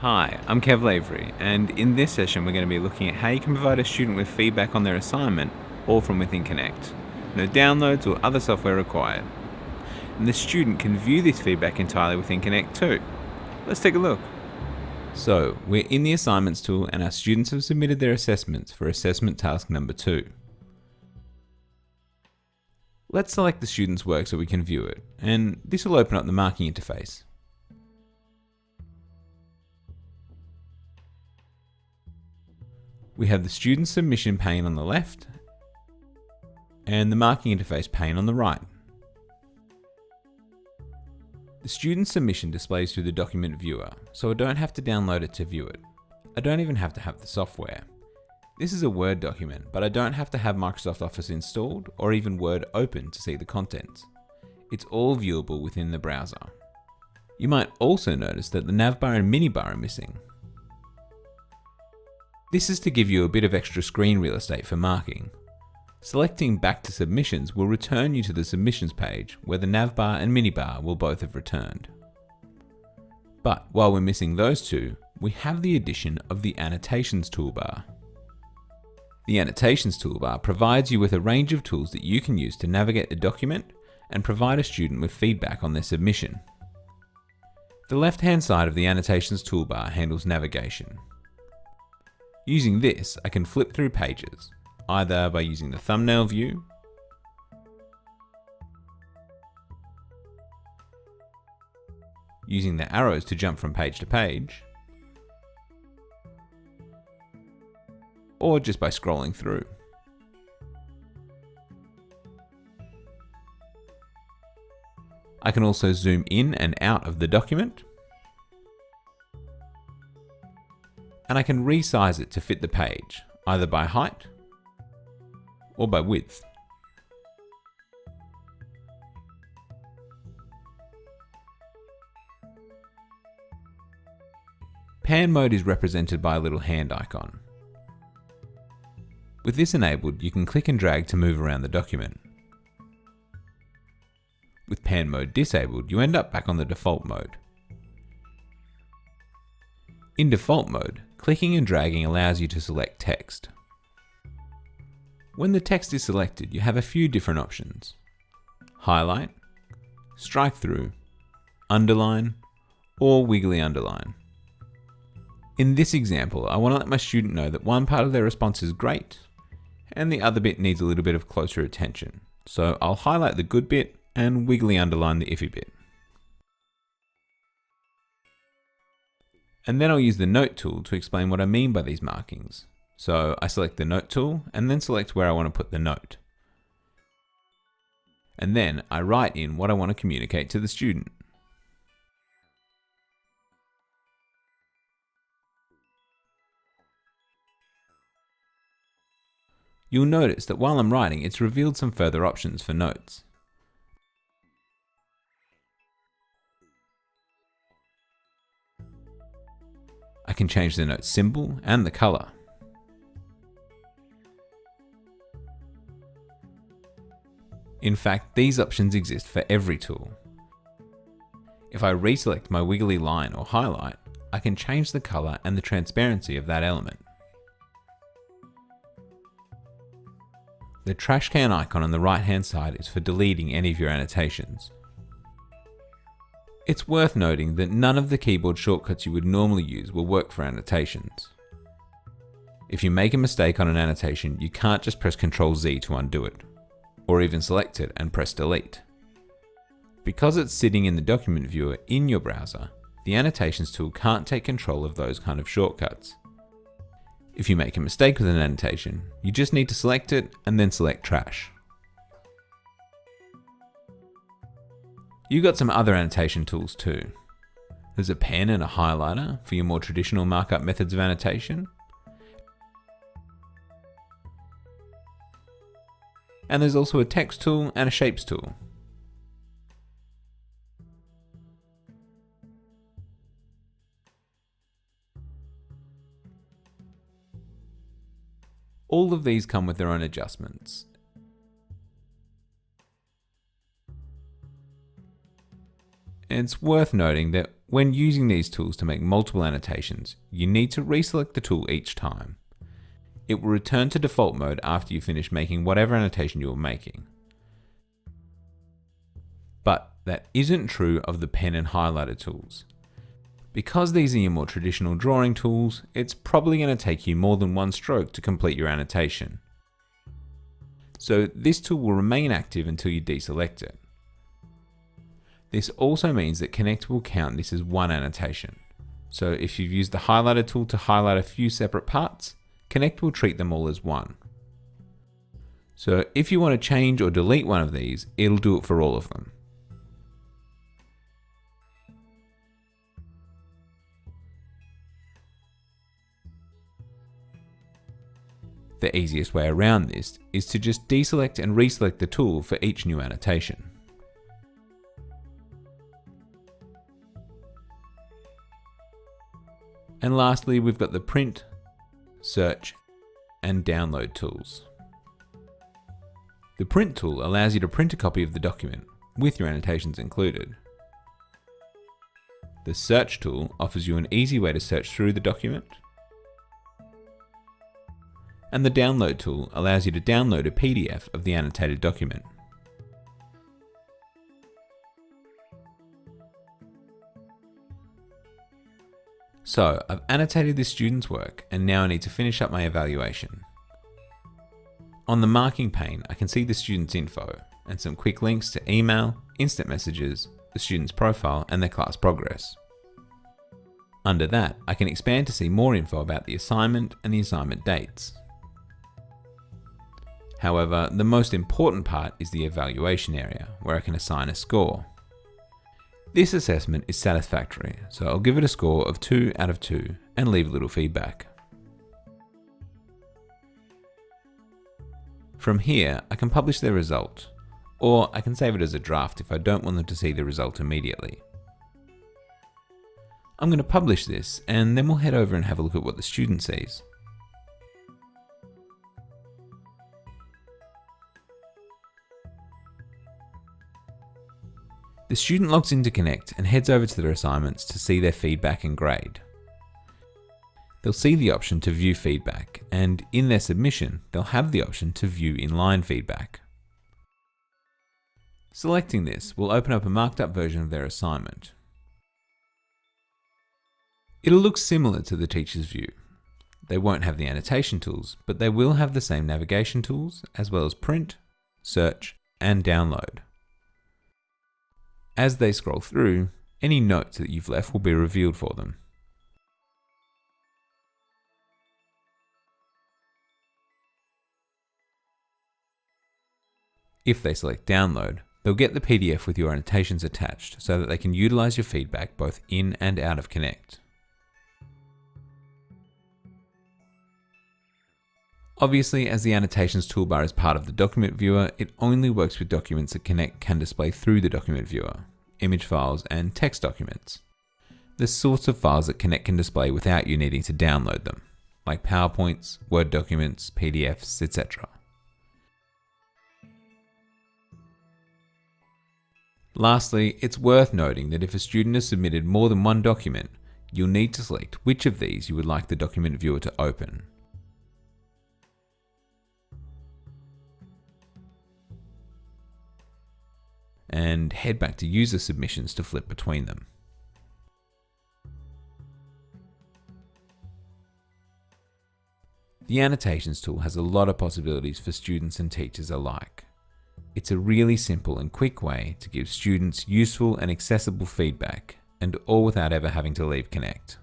Hi, I'm Kev Lavery, and in this session we're going to be looking at how you can provide a student with feedback on their assignment, all from within Connect. No downloads or other software required. And the student can view this feedback entirely within Connect too. Let's take a look. So, we're in the Assignments tool and our students have submitted their assessments for assessment task number 2. Let's select the student's work so we can view it, and this will open up the marking interface. We have the student submission pane on the left and the marking interface pane on the right. The student submission displays through the document viewer, so I don't have to download it to view it. I don't even have to have the software. This is a Word document, but I don't have to have Microsoft Office installed or even Word open to see the contents. It's all viewable within the browser. You might also notice that the navbar and minibar are missing. This is to give you a bit of extra screen real estate for marking. Selecting Back to Submissions will return you to the Submissions page where the navbar and minibar will both have returned. But while we're missing those two, we have the addition of the Annotations Toolbar. The Annotations Toolbar provides you with a range of tools that you can use to navigate the document and provide a student with feedback on their submission. The left-hand side of the Annotations Toolbar handles navigation. Using this, I can flip through pages, either by using the thumbnail view, using the arrows to jump from page to page, or just by scrolling through. I can also zoom in and out of the document, and I can resize it to fit the page, either by height or by width. Pan mode is represented by a little hand icon. With this enabled, you can click and drag to move around the document. With pan mode disabled, you end up back on the default mode. In default mode, clicking and dragging allows you to select text. When the text is selected, you have a few different options: highlight, strike through, underline, or wiggly underline. In this example, I want to let my student know that one part of their response is great, and the other bit needs a little bit of closer attention. So I'll highlight the good bit and wiggly underline the iffy bit. And then I'll use the Note tool to explain what I mean by these markings. So I select the Note tool and then select where I want to put the note. And then I write in what I want to communicate to the student. You'll notice that while I'm writing, it's revealed some further options for notes. I can change the note symbol and the color. In fact, these options exist for every tool. If I reselect my wiggly line or highlight, I can change the color and the transparency of that element. The trash can icon on the right-hand side is for deleting any of your annotations. It's worth noting that none of the keyboard shortcuts you would normally use will work for annotations. If you make a mistake on an annotation, you can't just press Ctrl-Z to undo it, or even select it and press delete. Because it's sitting in the document viewer in your browser, the Annotations tool can't take control of those kind of shortcuts. If you make a mistake with an annotation, you just need to select it and then select Trash. You've got some other annotation tools too. There's a pen and a highlighter for your more traditional markup methods of annotation. And there's also a text tool and a shapes tool. All of these come with their own adjustments. it's worth noting that when using these tools to make multiple annotations, you need to reselect the tool each time. It will return to default mode after you finish making whatever annotation you were making. But that isn't true of the pen and highlighter tools. Because these are your more traditional drawing tools, it's probably going to take you more than one stroke to complete your annotation. So this tool will remain active until you deselect it. This also means that Connect will count this as one annotation. So if you've used the highlighter tool to highlight a few separate parts, Connect will treat them all as one. So if you want to change or delete one of these, it'll do it for all of them. The easiest way around this is to just deselect and reselect the tool for each new annotation. And lastly, we've got the print, search, and download tools. The print tool allows you to print a copy of the document, with your annotations included. The search tool offers you an easy way to search through the document. And the download tool allows you to download a PDF of the annotated document. So I've annotated this student's work and now I need to finish up my evaluation. On the marking pane, I can see the student's info and some quick links to email, instant messages, the student's profile and their class progress. Under that, I can expand to see more info about the assignment and the assignment dates. However, the most important part is the evaluation area, where I can assign a score. This assessment is satisfactory, so I'll give it a score of 2 out of 2 and leave a little feedback. From here, I can publish their result, or I can save it as a draft if I don't want them to see the result immediately. I'm going to publish this and then we'll head over and have a look at what the student sees. The student logs into Connect and heads over to their assignments to see their feedback and grade. They'll see the option to view feedback, and in their submission, they'll have the option to view inline feedback. Selecting this will open up a marked up version of their assignment. It'll look similar to the teacher's view. They won't have the annotation tools, but they will have the same navigation tools, as well as print, search, and download. As they scroll through, any notes that you've left will be revealed for them. If they select download, they'll get the PDF with your annotations attached so that they can utilize your feedback both in and out of Connect. Obviously, as the Annotations toolbar is part of the document viewer, it only works with documents that Connect can display through the document viewer, image files and text documents. The sorts of files that Connect can display without you needing to download them, like PowerPoints, Word documents, PDFs, etc. Lastly, it's worth noting that if a student has submitted more than one document, you'll need to select which of these you would like the document viewer to open. And head back to user submissions to flip between them. The Annotations tool has a lot of possibilities for students and teachers alike. It's a really simple and quick way to give students useful and accessible feedback, and all without ever having to leave Connect.